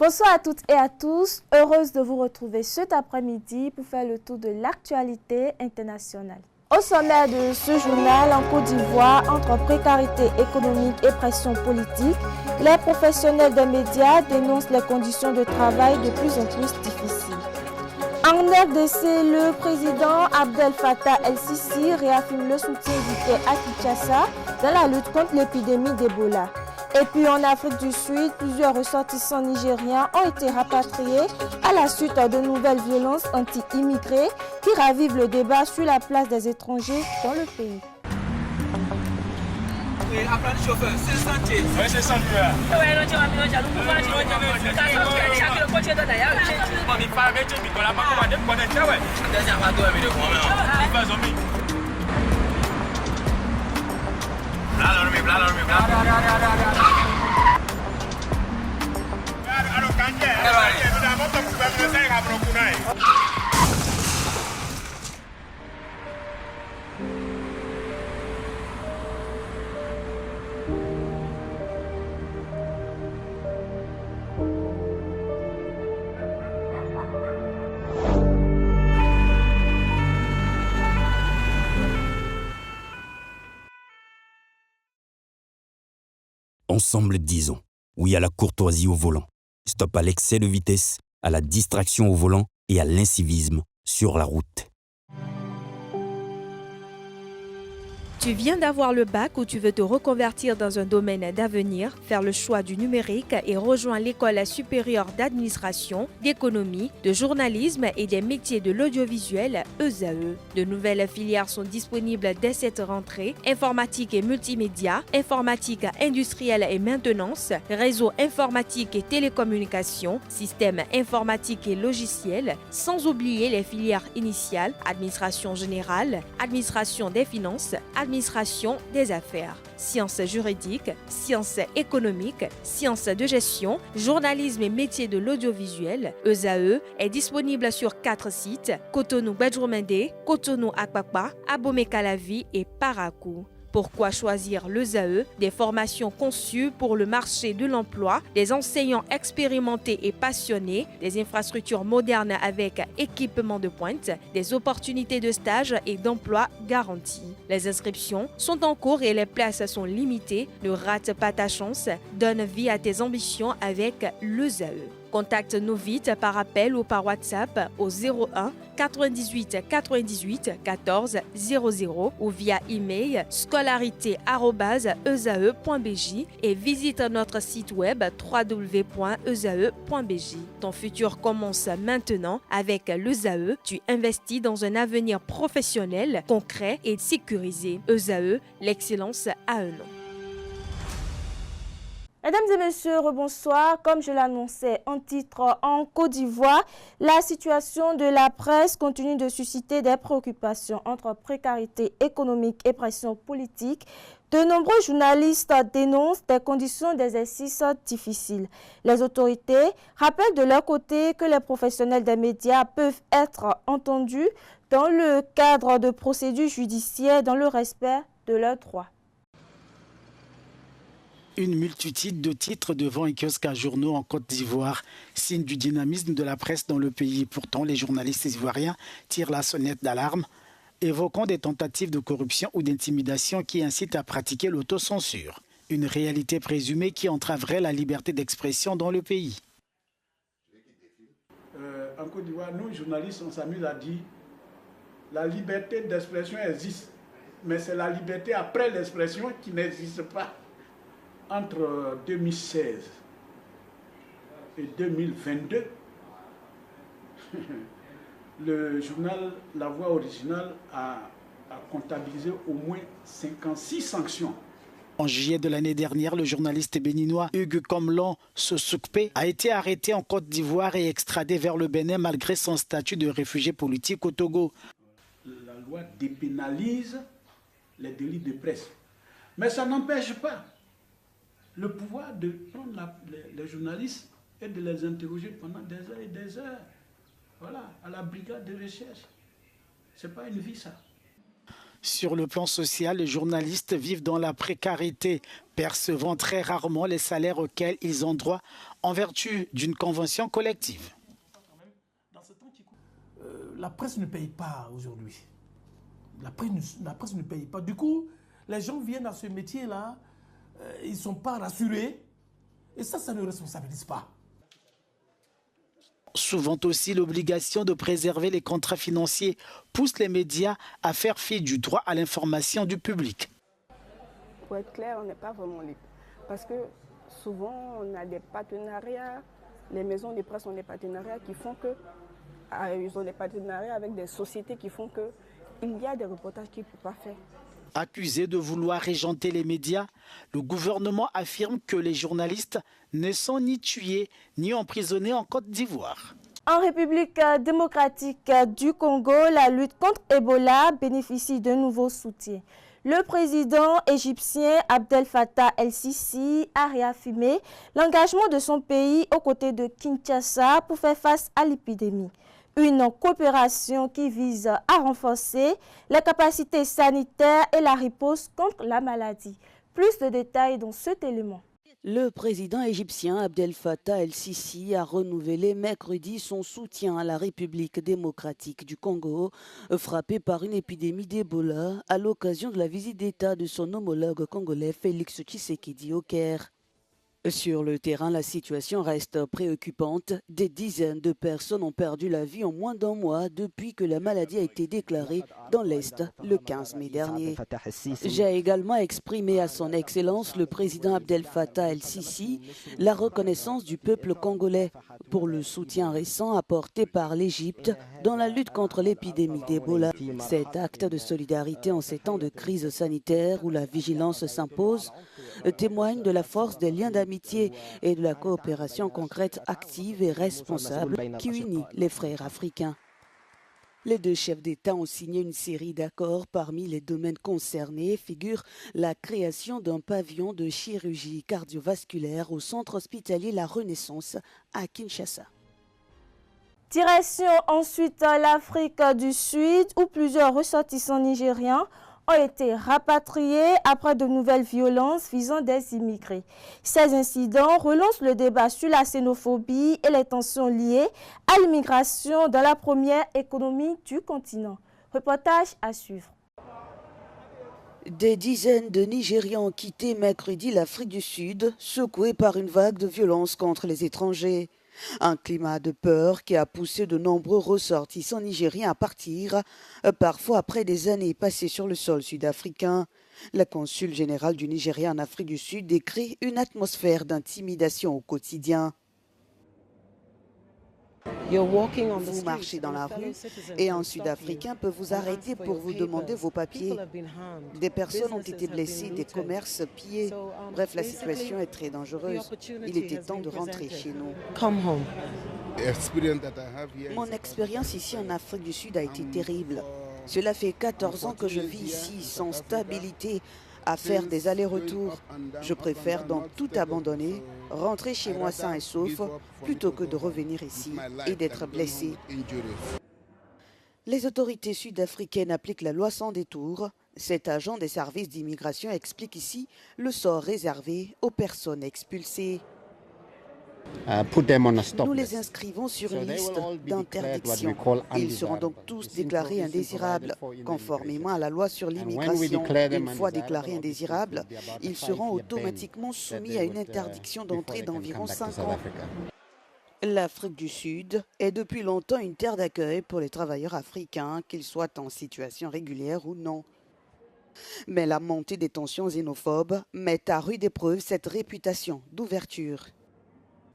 Bonsoir à toutes et à tous, heureuse de vous retrouver cet après-midi pour faire le tour de l'actualité internationale. Au sommaire de ce journal, en Côte d'Ivoire, entre précarité économique et pression politique, les professionnels des médias dénoncent les conditions de travail de plus en plus difficiles. En RDC, le président Abdel Fattah el-Sisi réaffirme le soutien du à Kinshasa dans la lutte contre l'épidémie d'Ebola. Et puis en Afrique du Sud, plusieurs ressortissants nigériens ont été rapatriés à la suite de nouvelles violences anti-immigrés qui ravivent le débat sur la place des étrangers dans le pays. Apprendre chauffeur, c'est sentier. Oui, c'est sentier. Ensemble, disons oui à la courtoisie au volant. Stop à l'excès de vitesse, à la distraction au volant et à l'incivisme sur la route. Tu viens d'avoir le bac ou tu veux te reconvertir dans un domaine d'avenir, faire le choix du numérique et rejoindre l'école supérieure d'administration, d'économie, de journalisme et des métiers de l'audiovisuel ESAE. De nouvelles filières sont disponibles dès cette rentrée: informatique et multimédia, informatique industrielle et maintenance, réseau informatique et télécommunications, système informatique et logiciel, sans oublier les filières initiales: administration générale, administration des finances, administration des affaires, sciences juridiques, sciences économiques, sciences de gestion, journalisme et métiers de l'audiovisuel. ESAE est disponible sur 4 sites: Cotonou-Badjoumendé, Cotonou-Akpakpa, Abomey-Calavi et Parakou. Pourquoi choisir l'ESAE? Des formations conçues pour le marché de l'emploi, des enseignants expérimentés et passionnés, des infrastructures modernes avec équipement de pointe, des opportunités de stage et d'emploi garanties. Les inscriptions sont en cours et les places sont limitées. Ne rate pas ta chance, donne vie à tes ambitions avec l'ESAE. Contacte-nous vite par appel ou par WhatsApp au 01 98 98 14 00 ou via email scolarité@esae.bj et visite notre site web www.esae.bj. Ton futur commence maintenant avec l'ESAE. Tu investis dans un avenir professionnel, concret et sécurisé. ESAE, l'excellence à un nom. Mesdames et messieurs, rebonsoir. Comme je l'annonçais en titre, en Côte d'Ivoire, la situation de la presse continue de susciter des préoccupations entre précarité économique et pression politique. De nombreux journalistes dénoncent des conditions d'exercice difficiles. Les autorités rappellent de leur côté que les professionnels des médias peuvent être entendus dans le cadre de procédures judiciaires dans le respect de leurs droits. Une multitude de titres devant un kiosque à journaux en Côte d'Ivoire, signe du dynamisme de la presse dans le pays. Pourtant, les journalistes ivoiriens tirent la sonnette d'alarme, évoquant des tentatives de corruption ou d'intimidation qui incitent à pratiquer l'autocensure. Une réalité présumée qui entraverait la liberté d'expression dans le pays. En Côte d'Ivoire, nous, journalistes, on s'amuse à dire la liberté d'expression existe, mais c'est la liberté après l'expression qui n'existe pas. Entre 2016 et 2022, le journal La Voix originale a comptabilisé au moins 56 sanctions. En juillet de l'année dernière, le journaliste béninois Hugues Komlan Sosukpe a été arrêté en Côte d'Ivoire et extradé vers le Bénin malgré son statut de réfugié politique au Togo. La loi dépénalise les délits de presse, mais ça n'empêche pas le pouvoir de prendre les journalistes et de les interroger pendant des heures et des heures. Voilà, à la brigade de recherche. C'est pas une vie, ça. Sur le plan social, les journalistes vivent dans la précarité, percevant très rarement les salaires auxquels ils ont droit en vertu d'une convention collective. La presse ne paye pas aujourd'hui. La presse ne paye pas. Du coup, les gens viennent à ce métier-là, ils ne sont pas rassurés. Et ça ne responsabilise pas. Souvent aussi, l'obligation de préserver les contrats financiers pousse les médias à faire fi du droit à l'information du public. Pour être clair, on n'est pas vraiment libre. Parce que souvent, on a des partenariats, les maisons de presse ont des partenariats qui font que, ils ont des partenariats avec des sociétés qui font que il y a des reportages qu'ils ne peuvent pas faire. Accusé de vouloir régenter les médias, le gouvernement affirme que les journalistes ne sont ni tués ni emprisonnés en Côte d'Ivoire. En République démocratique du Congo, la lutte contre Ebola bénéficie de nouveaux soutiens. Le président égyptien Abdel Fattah el-Sisi a réaffirmé l'engagement de son pays aux côtés de Kinshasa pour faire face à l'épidémie. Une coopération qui vise à renforcer les capacités sanitaires et la riposte contre la maladie. Plus de détails dans cet élément. Le président égyptien Abdel Fattah el-Sisi a renouvelé mercredi son soutien à la République démocratique du Congo, frappée par une épidémie d'Ebola à l'occasion de la visite d'État de son homologue congolais Félix Tshisekedi au Caire. Sur le terrain, la situation reste préoccupante. Des dizaines de personnes ont perdu la vie en moins d'un mois depuis que la maladie a été déclarée dans l'Est le 15 mai dernier. J'ai également exprimé à son Excellence le président Abdel Fattah el-Sisi la reconnaissance du peuple congolais pour le soutien récent apporté par l'Égypte dans la lutte contre l'épidémie d'Ebola. Cet acte de solidarité en ces temps de crise sanitaire où la vigilance s'impose témoigne de la force des liens d'amitié et de la coopération concrète, active et responsable qui unit les frères africains. Les deux chefs d'État ont signé une série d'accords. Parmi les domaines concernés figure la création d'un pavillon de chirurgie cardiovasculaire au centre hospitalier La Renaissance à Kinshasa. Direction ensuite l'Afrique du Sud où plusieurs ressortissants nigériens ont été rapatriés après de nouvelles violences visant des immigrés. Ces incidents relancent le débat sur la xénophobie et les tensions liées à l'immigration dans la première économie du continent. Reportage à suivre. Des dizaines de Nigérians ont quitté mercredi l'Afrique du Sud, secoués par une vague de violence contre les étrangers. Un climat de peur qui a poussé de nombreux ressortissants nigériens à partir, parfois après des années passées sur le sol sud-africain. La consul générale du Nigeria en Afrique du Sud décrit une atmosphère d'intimidation au quotidien. Vous marchez dans la rue et un Sud-Africain peut vous arrêter pour vous demander vos papiers. Des personnes ont été blessées, des commerces pillés. Bref, la situation est très dangereuse. Il était temps de rentrer chez nous. Mon expérience ici en Afrique du Sud a été terrible. Cela fait 14 ans que je vis ici sans stabilité, à faire des allers-retours. Je préfère donc tout abandonner, rentrer chez moi sain et sauf, plutôt que de revenir ici et d'être blessé. Les autorités sud-africaines appliquent la loi sans détour. Cet agent des services d'immigration explique ici le sort réservé aux personnes expulsées. Nous les inscrivons sur une liste d'interdiction. Ils seront donc tous déclarés indésirables, conformément à la loi sur l'immigration. Une fois déclarés indésirables, ils seront automatiquement soumis à une interdiction d'entrée d'environ 5 ans. L'Afrique du Sud est depuis longtemps une terre d'accueil pour les travailleurs africains, qu'ils soient en situation régulière ou non. Mais la montée des tensions xénophobes met à rude épreuve cette réputation d'ouverture.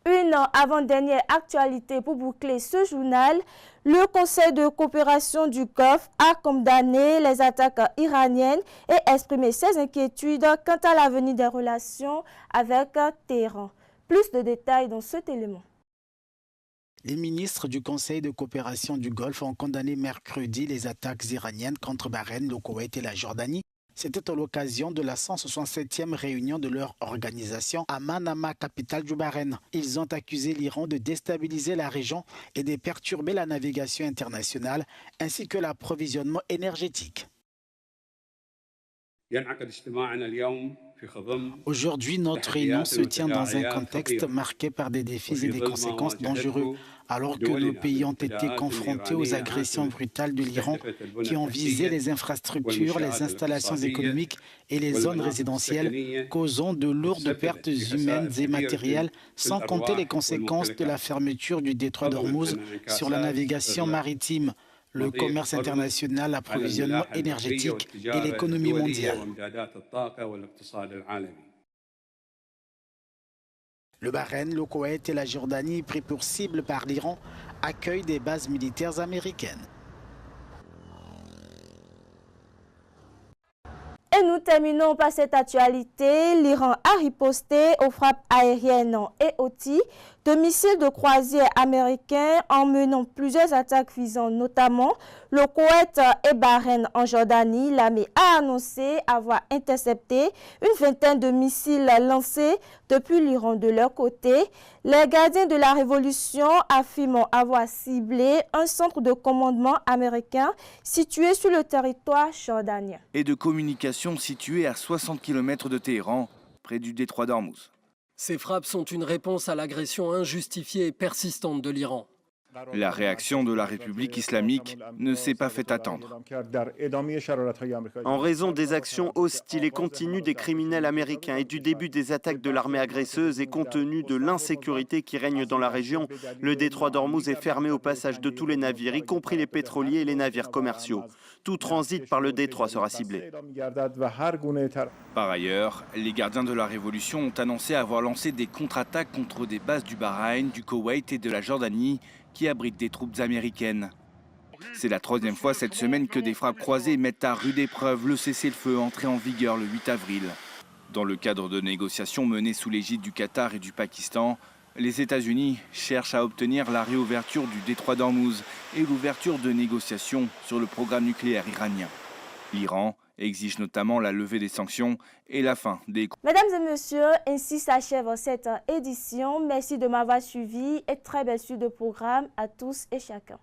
Une avant-dernière actualité pour boucler ce journal. Le Conseil de coopération du Golfe a condamné les attaques iraniennes et exprimé ses inquiétudes quant à l'avenir des relations avec Téhéran. Plus de détails dans cet élément. Les ministres du Conseil de coopération du Golfe ont condamné mercredi les attaques iraniennes contre Bahreïn, le Koweït et la Jordanie. C'était à l'occasion de la 167e réunion de leur organisation à Manama, capitale du Bahreïn. Ils ont accusé l'Iran de déstabiliser la région et de perturber la navigation internationale ainsi que l'approvisionnement énergétique. Aujourd'hui, notre réunion se tient dans un contexte marqué par des défis et des conséquences dangereux, alors que nos pays ont été confrontés aux agressions brutales de l'Iran qui ont visé les infrastructures, les installations économiques et les zones résidentielles, causant de lourdes pertes humaines et matérielles, sans compter les conséquences de la fermeture du détroit d'Ormuz sur la navigation maritime, le commerce international, l'approvisionnement énergétique et l'économie mondiale. Le Bahreïn, le Koweït et la Jordanie, pris pour cible par l'Iran, accueillent des bases militaires américaines. Et nous terminons par cette actualité. L'Iran a riposté aux frappes aériennes et Houthis de missiles de croisière américains en menant plusieurs attaques visant notamment le Koweït et Bahreïn en Jordanie. L'armée a annoncé avoir intercepté une vingtaine de missiles lancés depuis l'Iran. De leur côté, les gardiens de la révolution affirment avoir ciblé un centre de commandement américain situé sur le territoire jordanien. Et de communication situé à 60 km de Téhéran, près du détroit d'Ormuz. Ces frappes sont une réponse à l'agression injustifiée et persistante de l'Iran. La réaction de la République islamique ne s'est pas fait attendre. En raison des actions hostiles et continues des criminels américains et du début des attaques de l'armée agresseuse et compte tenu de l'insécurité qui règne dans la région, le détroit d'Ormuz est fermé au passage de tous les navires, y compris les pétroliers et les navires commerciaux. Tout transit par le détroit sera ciblé. Par ailleurs, les gardiens de la Révolution ont annoncé avoir lancé des contre-attaques contre des bases du Bahreïn, du Koweït et de la Jordanie qui abritent des troupes américaines. C'est la troisième fois cette semaine que des frappes croisées mettent à rude épreuve le cessez-le-feu entré en vigueur le 8 avril. Dans le cadre de négociations menées sous l'égide du Qatar et du Pakistan, les États-Unis cherchent à obtenir la réouverture du détroit d'Ormuz et l'ouverture de négociations sur le programme nucléaire iranien. L'Iran exige notamment la levée des sanctions et la fin des... Mesdames et messieurs, ainsi s'achève cette édition. Merci de m'avoir suivi et très belle suite de programme à tous et chacun.